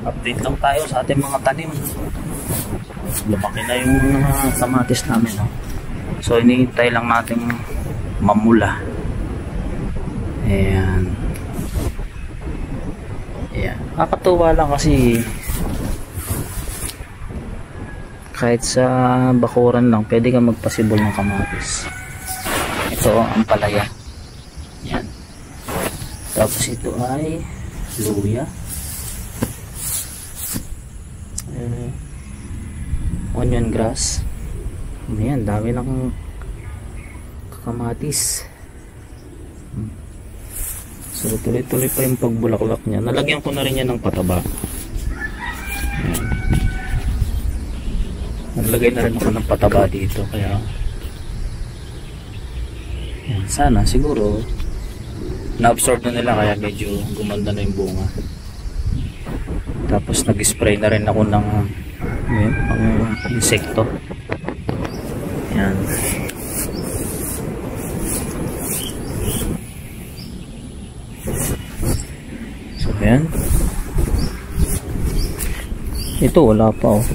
Update lang tayo sa ating mga tanim. Lumaki na yung kamatis namin, no? So hinihintay lang natin mamula. Ayan. Ayan. Nakakatuwa lang kasi kahit sa bakuran lang pwede ka magpasibol ng kamatis. Ito ang palaya. Ayan. Tapos ito ay luya. Onion grass. Ayan, dami ng kamatis. So tuloy-tuloy pa yung pagbulaklak niya. Nalagyan ko na rin yan ng pataba. Ayan. Naglagay na rin ako ng pataba dito, kaya ayan, sana siguro na-absorb na nila, kaya medyo gumanda na yung bunga. Tapos nag-spray na rin ako ng pang insekto. Ayan. So ayan. Ito wala pa, oh.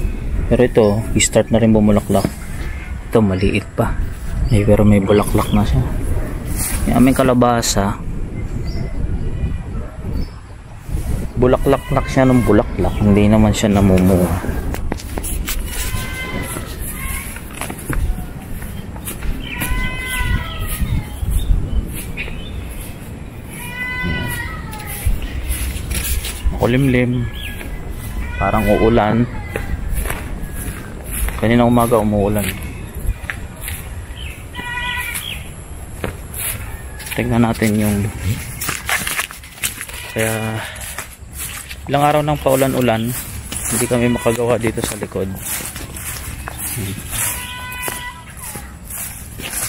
Pero ito i-start na rin bumulaklak. Ito maliit pa, pero may bulaklak na siya. Yung aming kalabasa, bulaklak siya ng bulaklak, hindi naman siya namumunga. Makulimlim, parang uulan. Kanina umaga umuulan. Tingnan natin yung, kaya ilang araw ng paulan-ulan, hindi kami makagawa dito sa likod.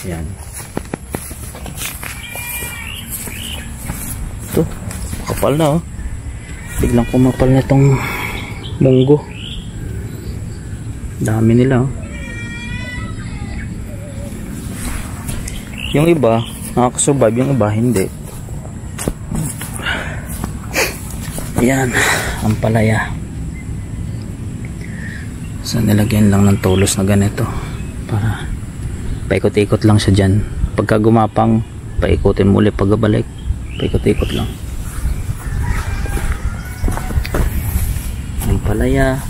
Yan. Ito, kapal na, oh. Biglang kumapal na itong munggo. Dami nila, oh. Yung iba nakakasurvive, yung iba hindi. Yan ang palaya. So nilagyan lang ng tulos na ganito para paikot-ikot lang siya dyan. Pagka gumapang, paikutin muli, pagbabalik paikot-ikot lang. Ang palaya.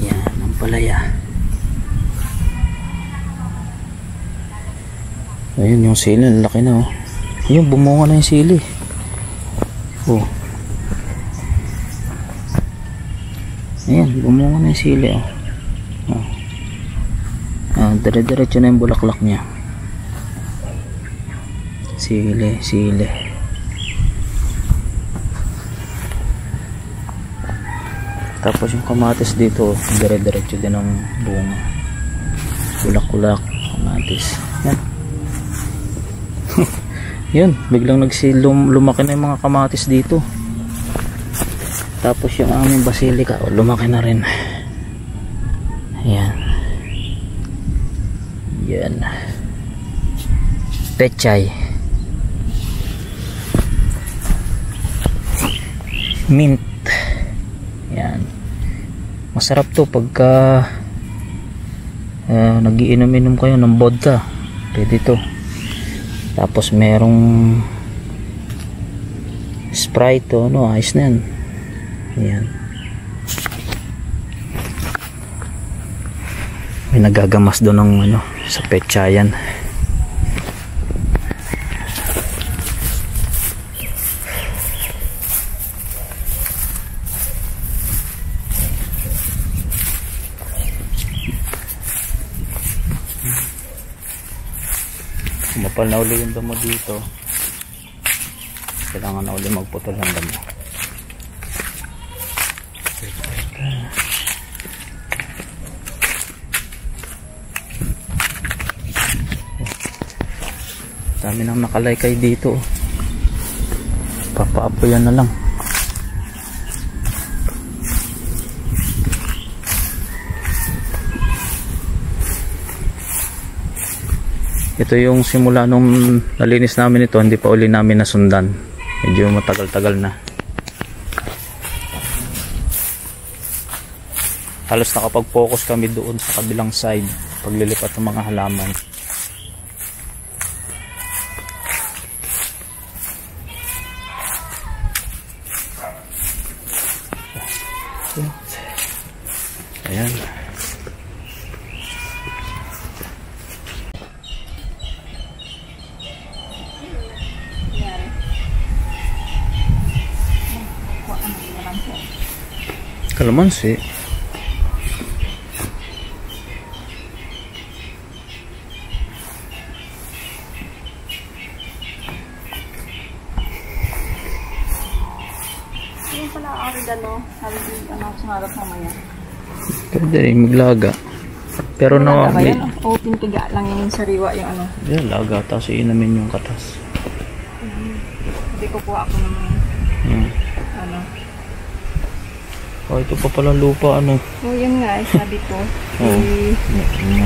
Yan ang palaya. Ayun yung sili, laki na, oh. Yung bumunga na yung sili. Oh. Ayan, bumunga na yung sili, oh. Oh. Dire-diretso na yung bulaklak niya. Sili, sili. Tapos yung kamatis dito, dire-diretso din ang bunga. Bulak-bulak, kamatis. Yan. Yun, biglang lumaki na yung mga kamatis dito. Tapos yung aming basilika, oh, lumaki na rin. Ayan. Yan. Pechay. Mint. Yan. Masarap to pagka nagiinom-inom kayo ng vodka. Pwede to. Tapos merong Sprite, to, no, ayos na yan. Ayan. May nagagamas doon ng ano, sa petsayan. Mapal na uli yung damo dito. Kailangan na uli magputol ng damo. Dami nang nakalaykay dito. Papaapoyan na lang. Ito yung simula nung nalinis namin ito, hindi pa uli namin nasundan. Medyo matagal-tagal na. Halos nakapag-focus kami doon sa kabilang side paglilipat ng mga halaman. Ayan. Kalamansi. Yung pala oregano, sabi sa harap mamaya. Pwede rin maglaga. Pero no, may... O pintiga lang yung sariwa yung ano. Yan, laga. Tapos iinamin yung katas. Hindi ko po ako ng ano. Oh, ito pa pala lupa, ano. Oh, yan nga, sabi ko.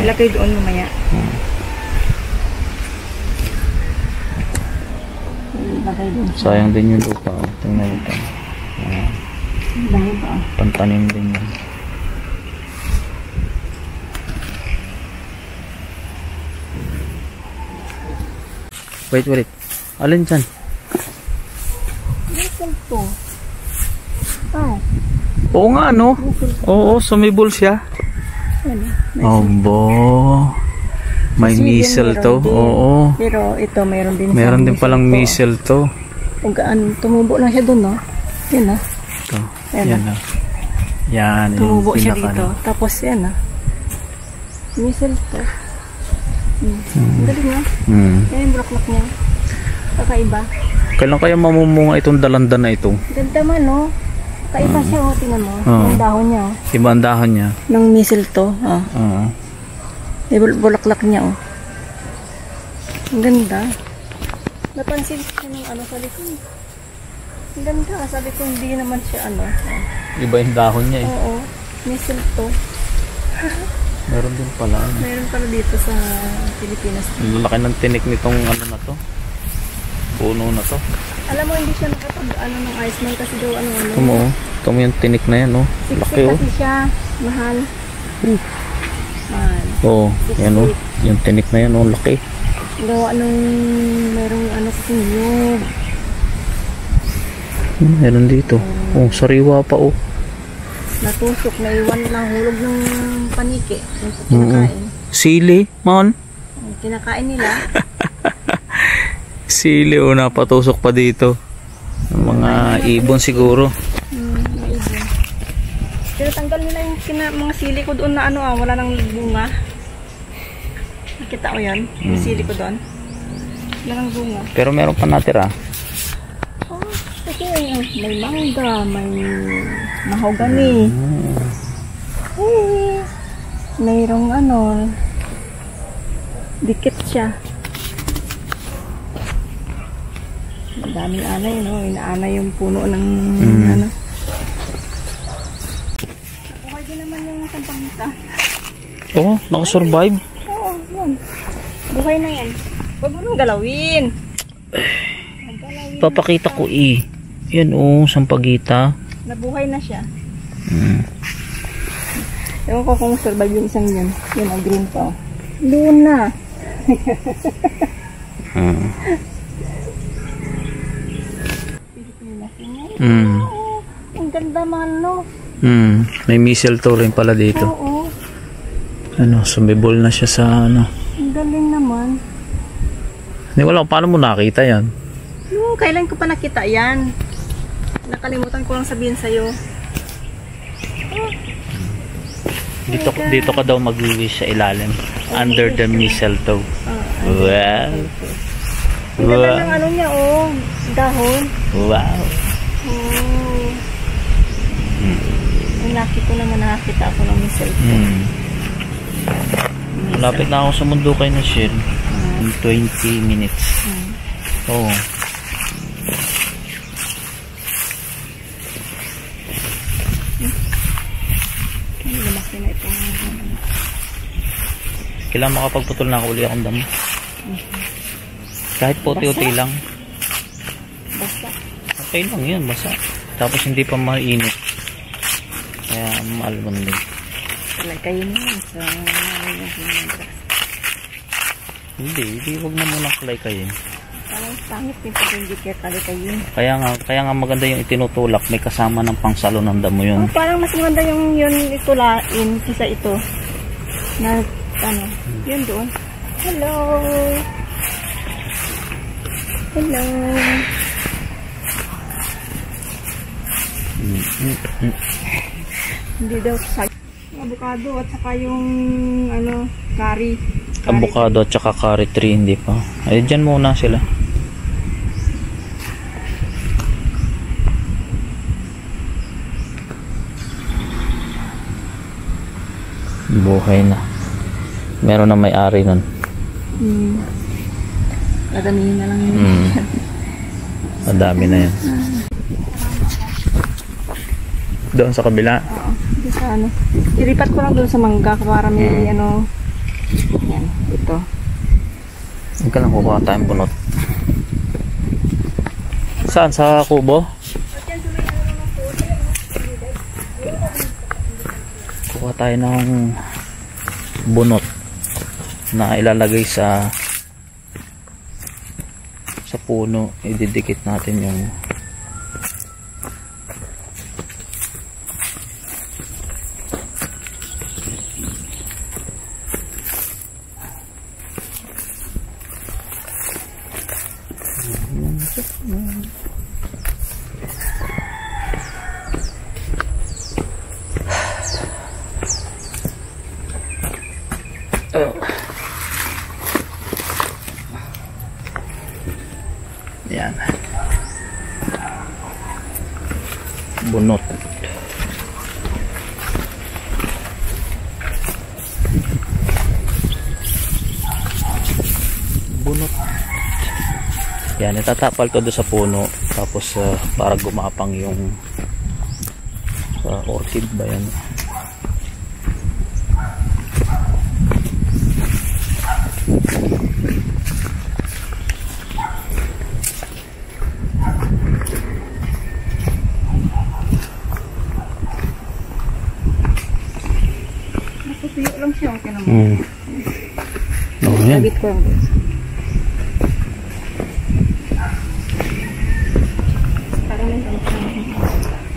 Ilagay doon mamaya. Ilagay doon. Sayang din yung lupa. Tingnan ito. Dahil ba? Pantanim din yan. Wait. Alin dyan? Listen to. Ah. Oo nga, no? Oo, sumibol siya. Obo. May missile to. Oo. Pero ito, mayroon din. Meron din palang missile to. Tumubo lang siya doon, no? Yan, no? Ito. Yan, no? Yan. Tumubo siya dito. Tapos yan, no? Missile to. Ang galing, no? Yan yung block niya. Kakaiba. Kailan kaya mamumunga itong dalandan na ito? Ganda man, no? Kakaiba siya, oh. Tingnan mo. Yung dahon niya, oh. Iba ang dahon niya. Nung missile to, oh. May bulaklak niya, oh. Ang ganda. Napansin ko siya ng ano sa likod. Ang ganda. Sabi ko hindi naman siya ano. Iba yung dahon niya, eh. Oo. Missile to. Meron din pala. Meron pala dito sa Pilipinas. Lalaki ng tinik nitong ano na to. Puno na to. Alam mo, hindi siya nakapag-ano ng Iceman kasi daw ano. Ito mo yung tinik na yan, oh. Laki, oh. Kasi siya. Mahal. Mahal. Oo, yan, oh. Yung tinik na yan, oh. Laki. Gawa nung merong ano sa sinyog. Meron dito. Oh, sariwa pa, oh. Natusok, naiwan lang hulog ng paniki. Yung kinakain. Sili, man. Kinakain nila. Sili, oh, napatusok pa dito. Mga ibon siguro. Mga ibon. Pero tanggal nila yung mga sili ko doon na ano, wala nang bunga. Nakita ko yan, yung sili ko doon. Wala nang bunga. Pero meron pa natira. Oh, kasi may mangga, may mahogany. Mayroong ano, dikit siya. Daming anay, no? Inaanay yung puno ng ano. Okay din naman yung sampangita. Oo, nakasurvive. Oo, yun. Buhay na yan. Huwag mo nang galawin. Papakita ko, eh. Yan, oh, sampagita. Nabuhay na siya. Ewan ko kung survive yung isang yun. Yun, ang green pa. Doon na. Ang ganda man, no? May missile to rin pala dito. Oo. Ano, sumibol na siya sa ano. Ang galing naman. Hindi, wala, paano mo nakita yan? No, kailan ko pa nakita yan? Nakalimutan ko lang sabihin sa'yo. Dito ka daw mag-wish sa ilalim. Under the mistletoe. Wow. Ang ganda ng ano niya, oh. Dahon. Wow. Oh. Nakita ko naman, nakakita ako ng mistletoe. Malapit na ako sa mundo kay na Shell. In 20 minutes. Oo. Lumaki na ito. Kailangan makapagputol na ako uli akong damo. Kahit puti-uti lang. Basta. Okay lang yun, basta. Tapos hindi pa mainit. Kaya maalman din. Talay kayo naman sa Hindi, wag na muna kalay kayo. parang pangit din pag hindi kaya talay kayo. Kaya nga maganda yung itinutulak, may kasama ng pangsalo ng damo yun. Oh, parang mas maganda yung yun itulain kisa ito. Na ano, yun doon. Hello. Hello. Hindi daw sa avocado at saka yung ano, curry. Avocado at saka curry tree, hindi pa. Ay, dyan muna sila. Buhay na. Meron na may-ari nun. Dadamihin na lang yun. Madami na yan. Doon sa kabila. Oo. Hindi sa ano. Ilipat ko lang doon sa mangga para may ano. Yan. Ito. Huwag ka lang kukuha tayong bunot. Saan? Sa kubo? Kukuha tayo ng bunot na ilalagay sa puno. Ididikit natin yung yan, bunot. Bunot yan, itatapal to doon sa puno tapos para gumapang yung orchid ba yan. Tuyo lang siya, okay naman. Oh, yan. Sabit ko lang doon.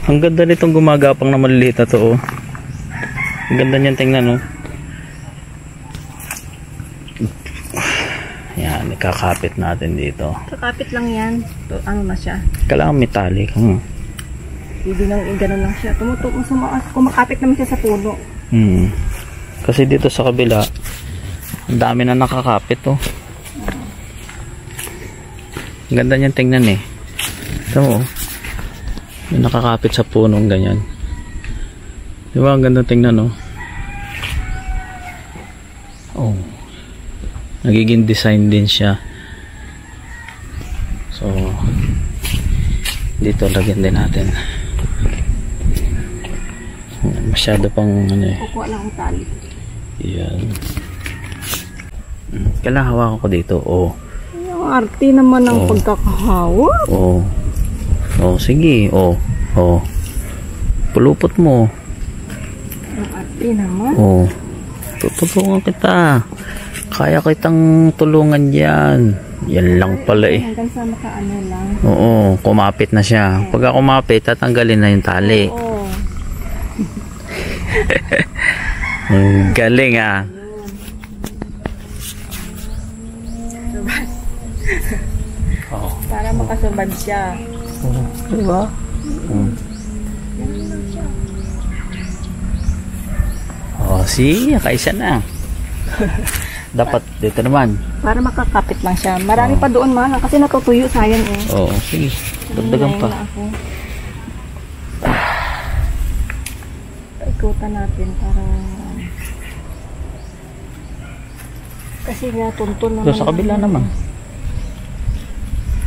Ang ganda nitong gumagapang na maliliit na to, oh. Ang ganda niyan tingnan, oh. Yan, ikakapit natin dito. Kakapit lang yan. To, ano na siya. Kailangan metallic. Hindi lang, ganun lang siya. Kumakapit naman siya sa puno. Kasi dito sa kabila, ang dami na nakakapit, oh. Ang ganda niyan tingnan, eh. Ito, oh. May nakakapit sa punong ganyan. Di ba? Ang ganda tingnan, oh. Oh. Nagiging design din siya. So, dito lagyan din natin. Masyado pang ano, eh. Kukuha lang ang tali. Yan. Kailangan hawakan ko dito. Oh. Yung arte naman ng pagkakahawak. Oh. Oh, sige. Oh. Oh. Pulupot mo. Yung arte naman. Oh. Tutulungan kita. Kaya kitang tulungan diyan. Yan lang pala, eh. Hanggang sa makaano lang. Oo, kumapit na siya. Pagka kumapit, tatanggalin na yung tali. Oo. Ang galing, ah. Oh. Para makasurvive siya. Oh, diba? Oh, kaisa na. Dapat dito naman. Para makakapit lang siya. Marami pa doon man kasi natutuyo, sayang, eh. Oo, sige. Dagdagan pa. Ikutan natin para kasi nga tuntun naman. Sa kabila naman.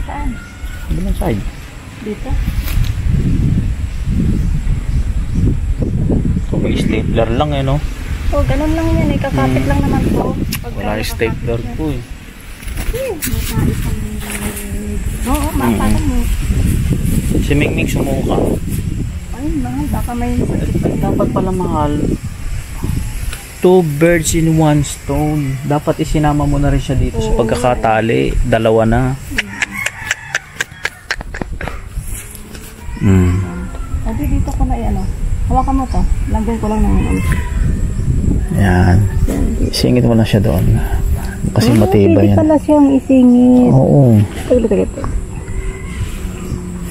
Saan? Kabilang side. Dito? So, may stapler lang, eh, no? Oh, ganun lang yan, eh. Kakapit lang naman to. Wala yung stapler po, eh. Oo, mapalan mo. Si Mingming sumuka. Ay, mahal. Baka may sakit pa. Dapat pala mahal. Two birds in one stone. Dapat isinama mo na rin siya dito sa pagkakatali. Dalawa na. Sabi dito ko na ano. Hawakan mo to. Lagyan ko lang ng ano. Yan. Isingit mo lang siya doon. Kasi matibay yan. Pwede pala siyang isingit. Oo. Taglit.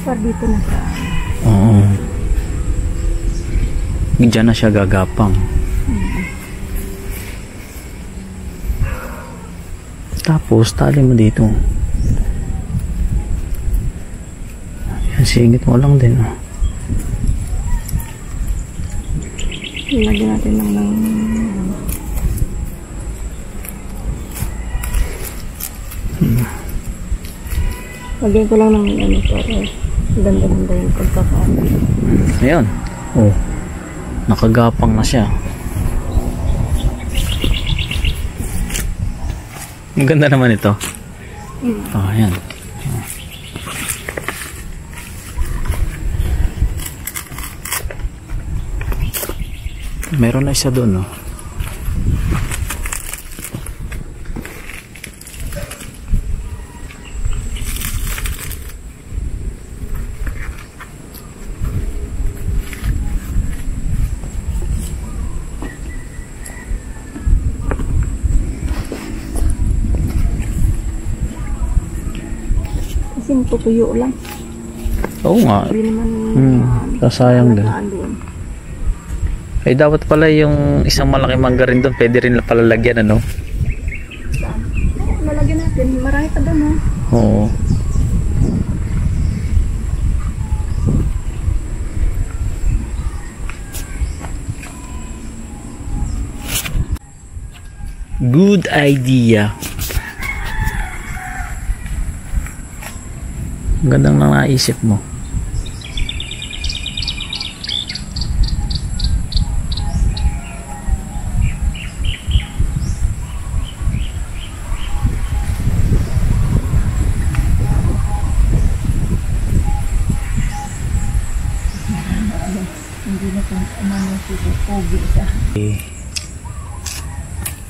So, dito na siya. Oo. Diyan na siya gagapang. Tapos, tali mo dito. Yan, singit mo lang din. Lagyan natin lang ng... Lagyan ko lang ng ano para ganda-ganda yung pagkakaano. Ayan. Oh. Nakagapang na siya. Ang ganda naman ito. Oh, ayan. Meron na isa doon, no? Kasi tutuyo lang. Oo nga. Hindi naman sayang din. Ay dapat pala yung isang malaki mangga rin doon, pwede rin pala lagyan, ano? Lalagyan natin, marami pa doon, no? Oo. Good idea. Gandang na naisip mo.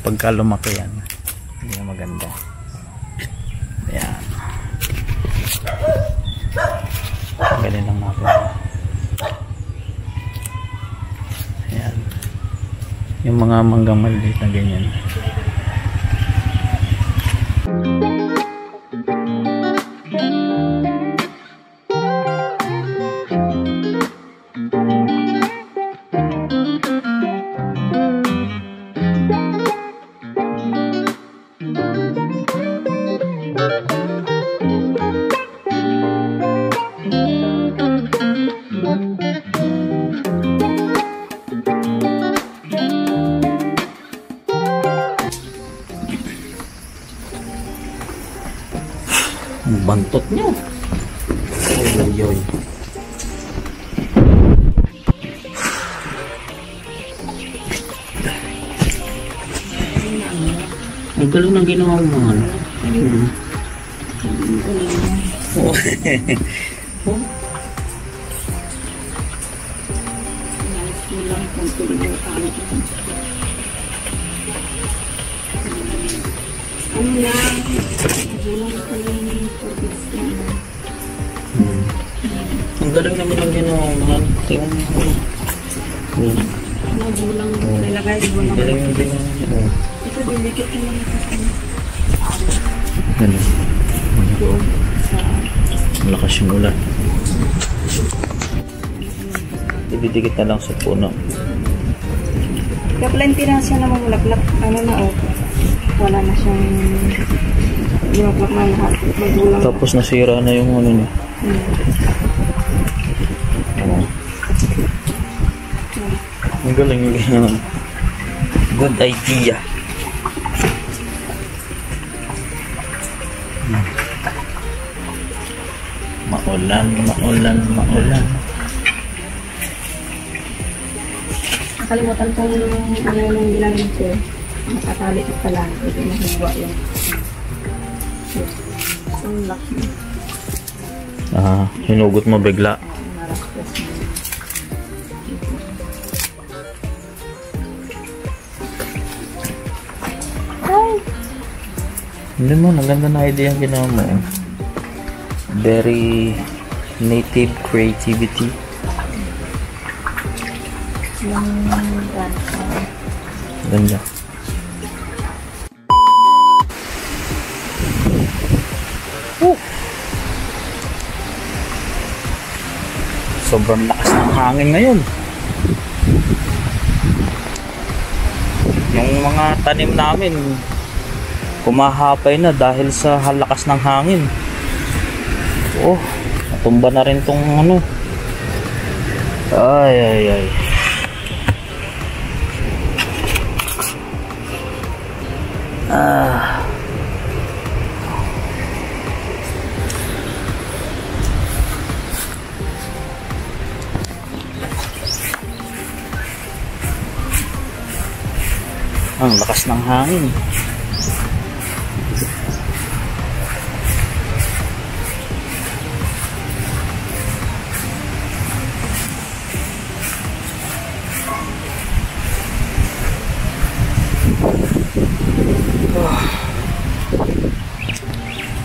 Pagka lumaki yan, hindi na maganda. Ayan. Ganyan lang natin. Ayan. Yung mga manggang maliliit na ganyan. Ang bantot niyo. Oy. Ang galing ng ginawa mo, man. Oh. Ang galing naman ang ginawa mo. Tingnan mo. Magulang nilagay mo lang. Galing yung ginawa mo. Ito dinikit ko lang ito. Ano? Malakas yung ulan. Didikit na lang sa puno. Kaya pala yung pinasya na mamulaklak. Ano na oh. Wala na siyang bulaklak na lahat. Magulang. Tapos nasira na yung ano niya. Ang galing yung ginawa. Good idea. Maulan. Nakalimutan ko ano yung ginamit ko. Nakatali ko pala. Hindi mahiwa yun. Ang laki. Hinugot mo bigla. Hindi mo, naganda na idea ang ginawa mo. Very native creativity. Ganda. Sobrang lakas ng hangin ngayon. Yung mga tanim namin kumahapay na dahil sa lakas ng hangin. Oh, natumba na rin tong ano. Ay ay ay. Ang lakas ng hangin.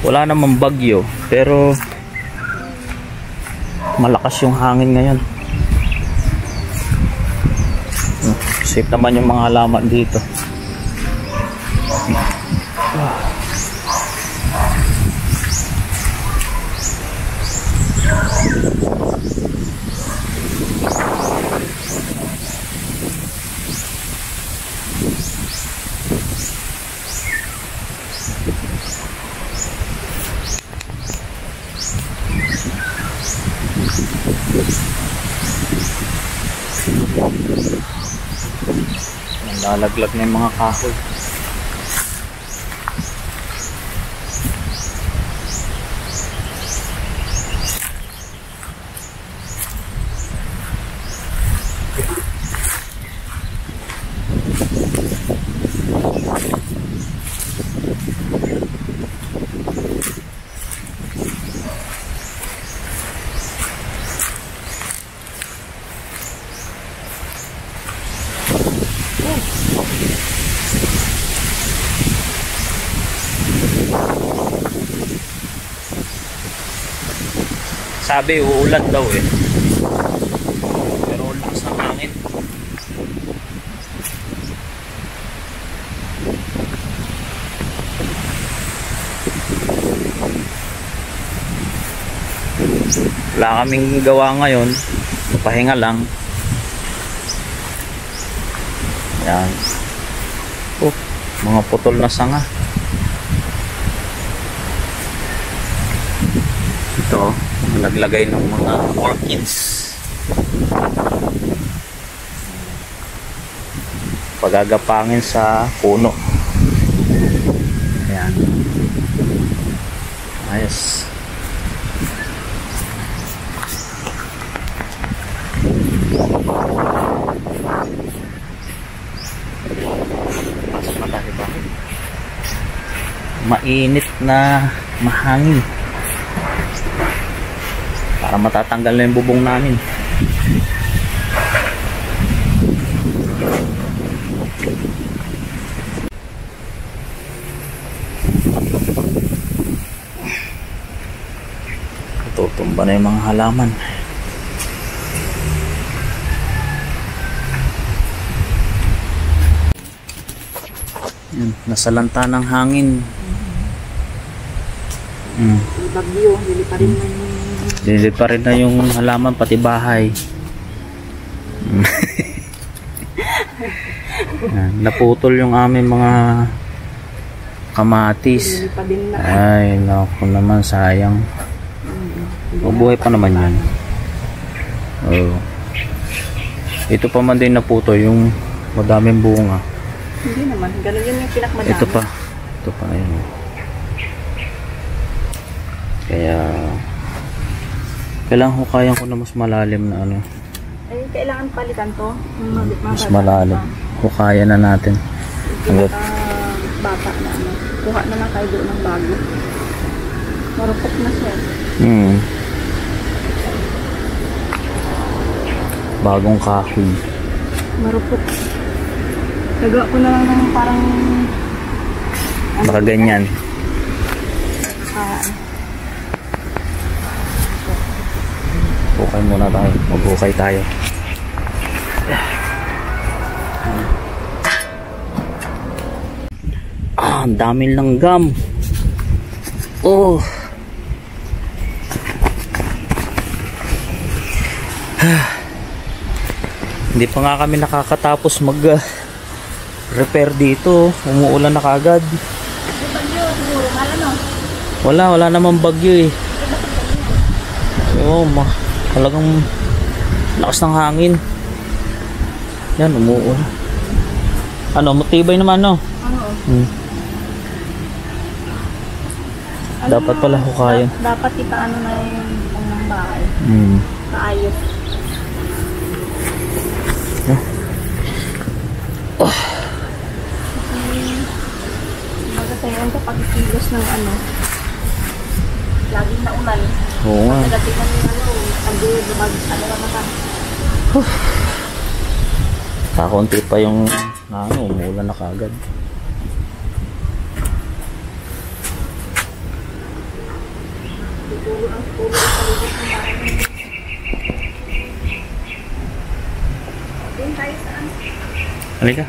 Wala namang bagyo pero malakas yung hangin ngayon. Safe naman yung mga halaman dito. Lalaglag na yung mga kahoy. Sabi uulan daw eh. Pero lakas ng hangin. Wala kaming gawa ngayon. Pahinga lang. Yan. Oh, mga putol na sanga. Ito, naglagay ng mga orchids. Pagagapangin sa puno. Ayan. Ayos. Mainit na mahangin. Para matatanggal na yung bubong namin. Tutumba na yung mga halaman. Yan, nasalanta ng hangin. Bagyo, lilipa rin na yung halaman pati bahay. Naputol yung aming mga kamatis. Ay naku naman, sayang. Mabuhay pa naman yan. Oh. Ito pa man din naputol yung madaming bunga. Hindi naman, ganun yun yung pinakmadami. Ito pa ayun. Kaya kailangan hukayan ko na mas malalim na ano. Ay, kailangan palitan to. Mas malalim. Hukayan na natin. Hanggang bata na ano. Kuha na lang kayo doon ng bago. Marupok na siya. Bagong kahoy. Marupok. Nagawa ko na lang ng parang baka ganyan. Hukay muna tayo. Maghukay tayo. Ang daming langgam. Oh. Hindi pa nga kami nakakatapos mag repair dito. Umuulan na kagad. Wala namang bagyo eh. Oh, talagang lakas ng hangin. Yan, umuulan. Ano, matibay naman, no? Dapat pala hukayan. Dapat ipaano na yung ng bahay. Kaayos. Magkatayon kapag kilos ng ano. Laging naulan. Oo nga. Nagatinan yung ano naman ka. Kakunti pa yung umuulan na kagad. Halika.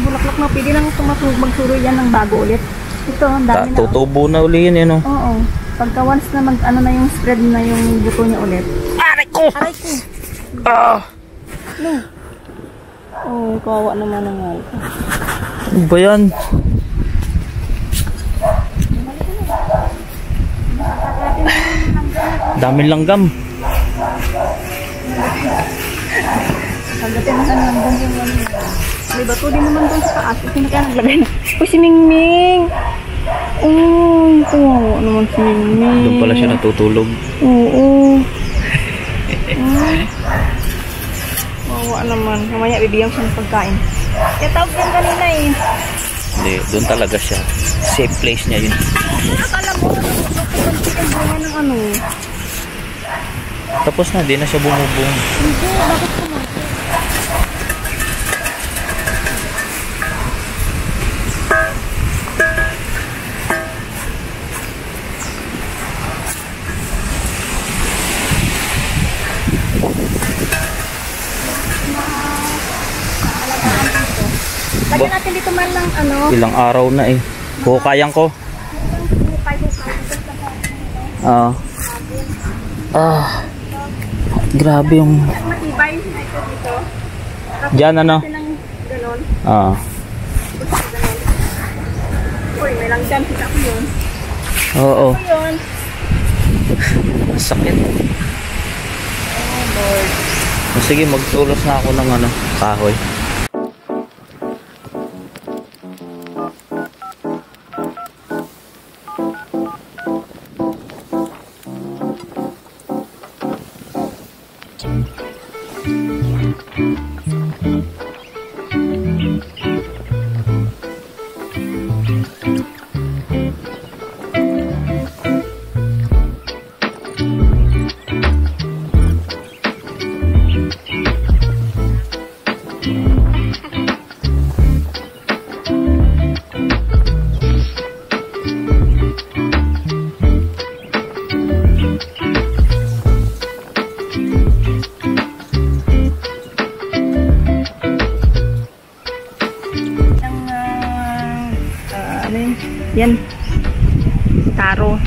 Bulaklak na, pwede lang magsuro yan ng bago ulit. Ito, ang dami na. Tutubo na uli yun, no? Oo. Pagka once na ano na yung spread na yung buto niya ulit. Aray ko! Aray ko! No. Oh, kawawa naman ang nga ito. Ano ba yan? Daming langgam. Pagdating na langgam yung ano. May bato din naman doon sa taas. Kasi na kaya naglagay na. Uy, si Mingming! Kawawa naman si Mingming. Doon pala siya natutulog. Oo. Kawawa naman. Mamaya bibigyan siya ng pagkain. Kaya tawag yan kanina eh. Hindi, doon talaga siya. Safe place niya yun. Akala mo, bunga ng ano. Tapos na, di na siya bumubong. Hindi, bakit naman? Lagyan natin dito man lang ano. Ilang araw na eh. Hukayan ko. Grabe yung Matibay na ito dito. Diyan ano? Ganon. Uy, may lang dyan. Kita ko yun. Oo. Ito yun. Sakit. Oh Lord. Sige, magtulos na ako ng ano, kahoy. Yan. Taro.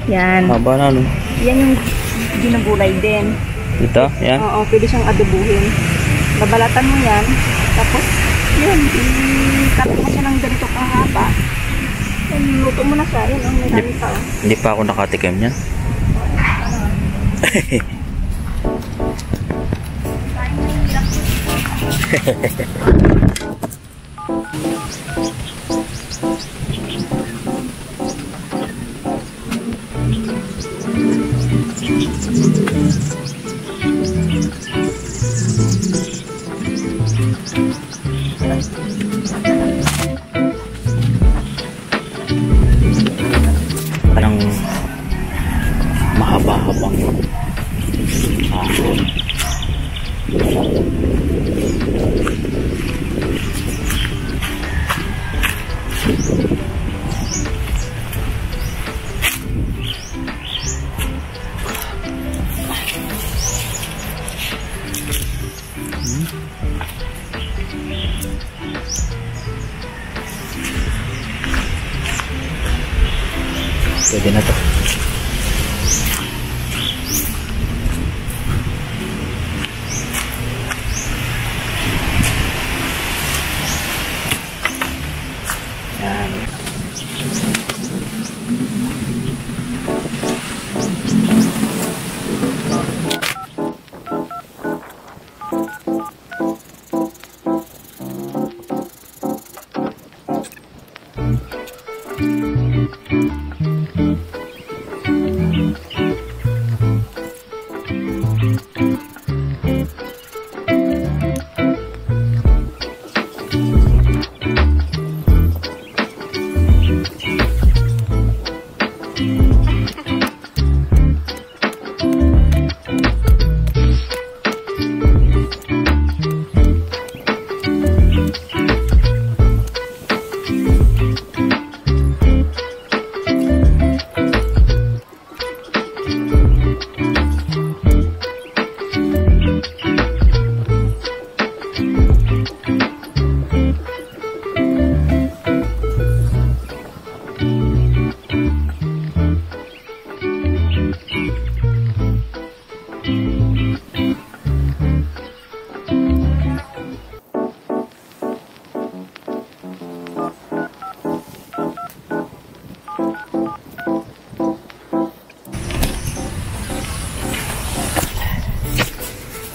Yan. Haba na, no? Yan yung ginagulay din. Ito? Yan? Oo, pwede siyang adobuhin. Babalatan mo yan. Tapos, yun. I-cut mo siya ng ganito kahaba. Luto mo na siya. Yan, may dami pa. Hindi pa ako nakatikim yan. Parang mahaba-habang Pwede na to. Yan.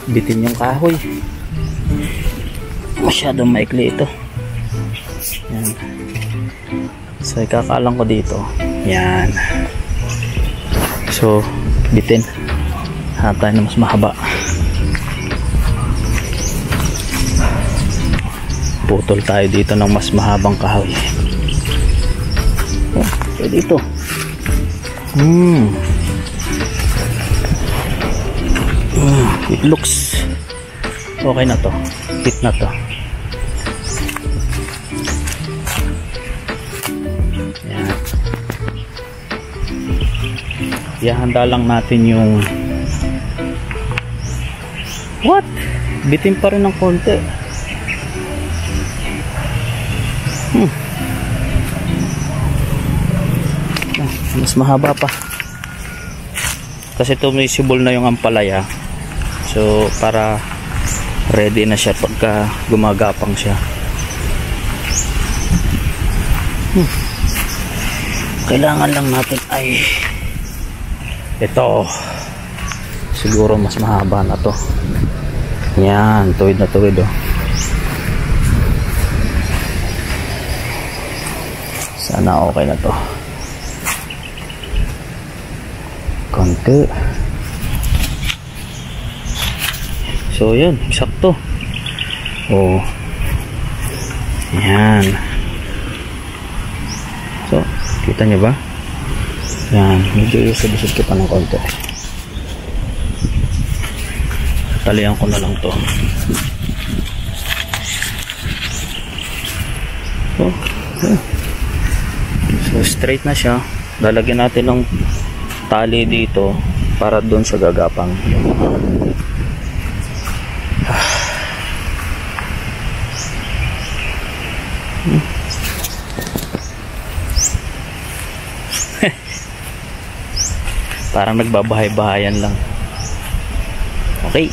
Bitin yung kahoy, masyadong maikli ito. Yan. So ikakalang ko dito. Yan. So bitin, hanap tayo na mas mahaba. Putol tayo dito ng mas mahabang kahoy. Oh, pwede ito. It looks okay na to. Fit na to. Yan. Ihanda lang natin yung what? Bitin pa rin ng konti. Mas mahaba pa. Kasi tumisibol na yung ampalaya. So para ready na siya pagka gumagapang siya. Kailangan lang natin ay ito. Siguro mas mahaba na to. Yan, tuwid na tuwid oh. Sana okay na to. Konti. So yun, sakto. Oh. Yan. So, kita nyo ba? Yan, medyo isod-isod ko pa ng konti. Talian ko na lang to. So, yeah. So straight na siya. Lalagyan natin ng tali dito para doon sa gagapang. Parang nagbabahay-bahayan lang. Okay.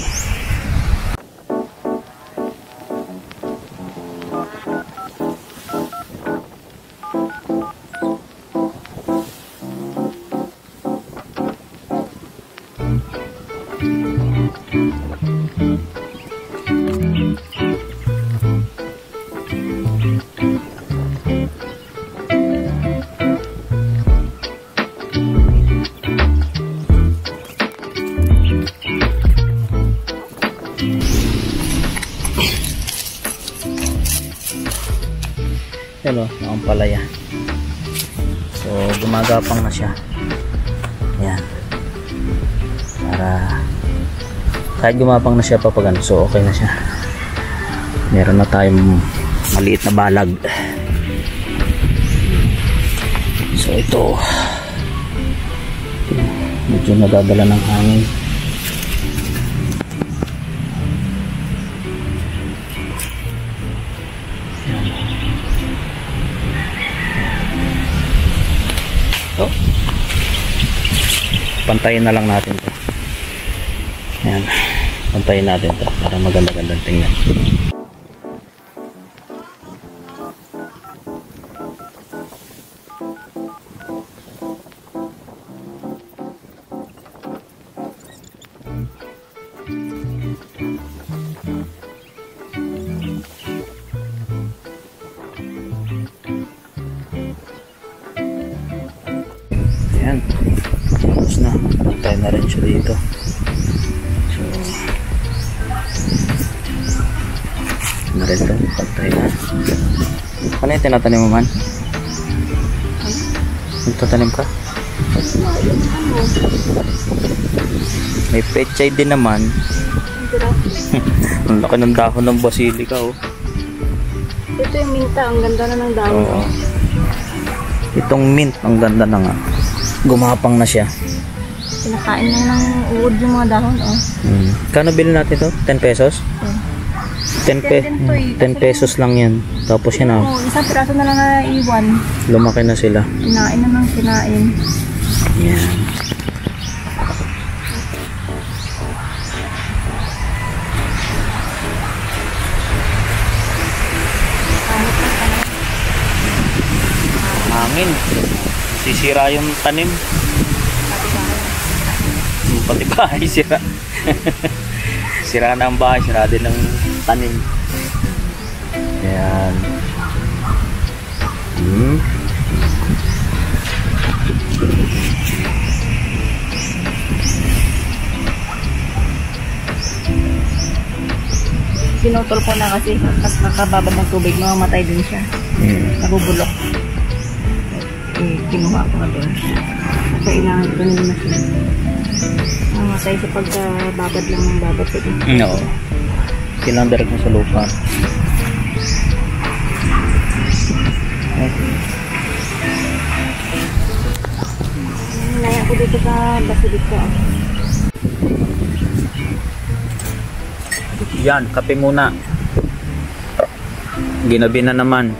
Hello, nakampalaya. So gumagapang na siya. Ayan. Para kahit gumapang na siya papagano, so okay na siya. Meron na tayong maliit na balag. So ito medyo nadadala ng hangin. So pantayin na lang natin to. Ayan, pantayin natin to para maganda-gandang tingnan. Ayan, tapos na, pantay na rin siya dito. So na rin ito, pantay na. Ano yung tinatanim mo man? Nagtatanim ka? May pechay din naman. Ang laki ng dahon ng basilika, oh. Ito yung minta, ang ganda na ng dahon. Oo. Itong mint, ang ganda na nga. Gumapang na siya. Pinakain na ng uod yung mga dahon, oh. Kano bilhin natin ito? 10 pesos? 10 pesos lang yan. Tapos yan, Oh, isang piraso na lang na iwan. lumaki na sila. Kinain na ng kinain. Yan. Hangin. Sisira yung tanim. Pati bahay sira. Sira na ang bahay, sira din ang tanim. Ayan. Pinutol ko na kasi mas nakababad ng tubig, mamamatay din siya. Nabubulok. Kinuha ko na doon. Kailangan ko nila na siya. Mamatay sa pagkababad lang ng babad ko din. No. Kailangan direct mo sa lupa. Nalaya ko dito sa basilika. Yan, kape muna. Ginabi na naman.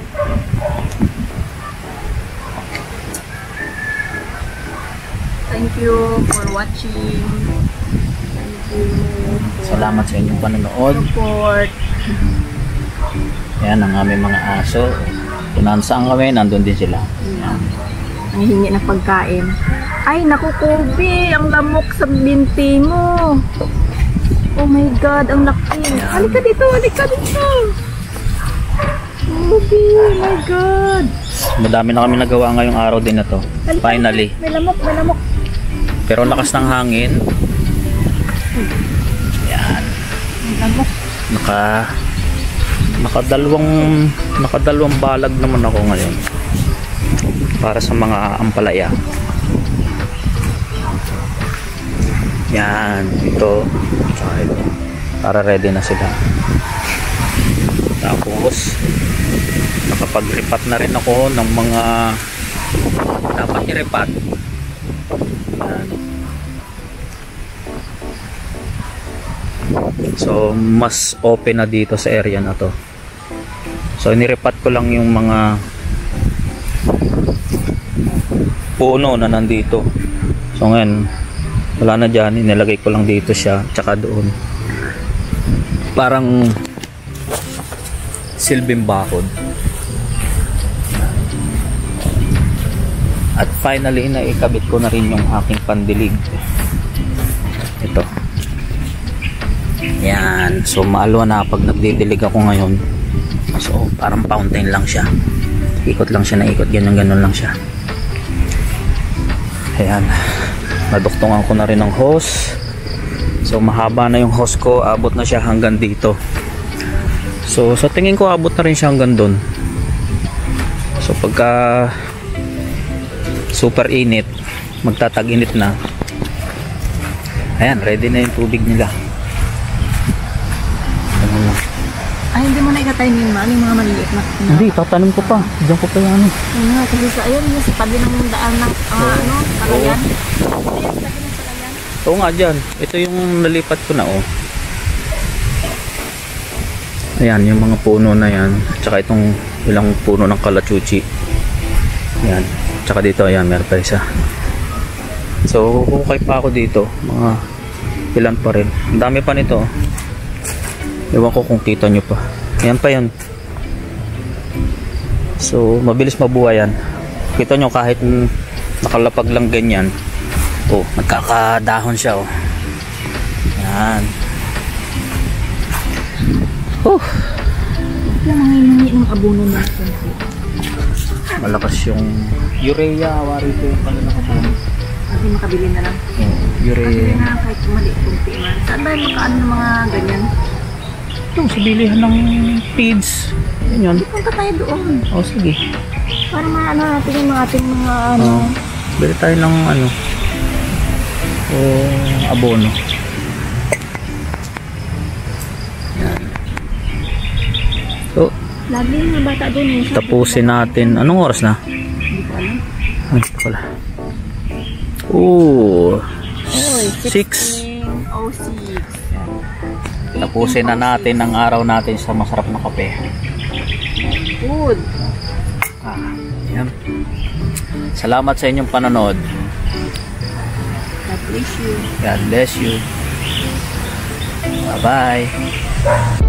Thank you for watching. Thank you. Salamat sa inyong panonood. Support. Yan ang aming mga aso. Kung saan kami, nandun din sila. Yan. Ang hingi ng pagkain. Ay, naku, Kobe. Ang lamok sa binti mo. Oh my God, ang laki. Halika dito, halika dito. Kobe, oh my God. Madami na kami nagawa ngayong araw din na to. Halika, Finally. May lamok, may lamok. Pero lakas ng hangin. Yan. May lamok. Nakadalawang balag naman ako ngayon. Para sa mga ampalaya. Yan, ito. Ito. Para ready na sila. Tapos nakapag-repat na rin ako ng mga dapat i-repat. Yan. So mas open na dito sa area na to. So nirepat ko lang yung mga puno na nandito. So ngayon wala na dyan, inilagay ko lang dito siya tsaka doon, parang silbing bakod. At finally naikabit ko na rin yung aking pandilig. Ito yan, so maalwa na pag nagdidilig ako ngayon. So parang fountain lang siya, ikot lang siya na ikot, ganyan lang siya. Ayan, naduktungan ko na rin ng hose. So mahaba na yung hose ko, abot na siya hanggang dito. So sa tingin ko abot na rin siya hanggang doon. So pagka super init, magtatag-init na, ayan, ready na yung tubig nila. Ay, hindi mo na ikatayin yung mga maliliit na. Hindi, tatanim ko pa. Diyan ko pa yan. Ano nga, kasi sa ayun, sa tabi ng daan ng, palayan. Ayan, tabi ng palayan. Oo nga dyan. Ito yung nalipat ko na oh. Ayan, yung mga puno na yan. Tsaka itong ilang puno ng kalachuchi. Ayan. Tsaka dito, ayan, meron pa isa. So, hukay pa ako dito. Mga ilan pa rin. Ang dami pa nito. Ewan ko kung kita nyo pa. Ayan pa yun. So, mabilis mabuhay yan. Kita nyo kahit nakalapag lang ganyan. Oh, nagkakadahon siya oh. Ayan. Yung mga hiningi ng abono natin. Malakas yung urea, wari ko yung kanilang abono. Kasi makabili na lang. Urea. Kasi na kahit maliit kong timan. Saan ba yung makaano ng mga ganyan? Ito, sa bilihan ng feeds. Yan yun. Punta tayo doon. O, sige. Para maano natin yung mga ating mga ano. Bili tayo ng ano. Abono. Yan. So, Lagi yung mga bata doon. tapusin natin. Anong oras na? Hindi ko alam. Ay, wala. Oh, Oy, 6. 16:06. Tapusin na natin ang araw natin sa masarap na kape. Good. Yan. Salamat sa inyong panonood. God bless you. God bless you. Bye-bye.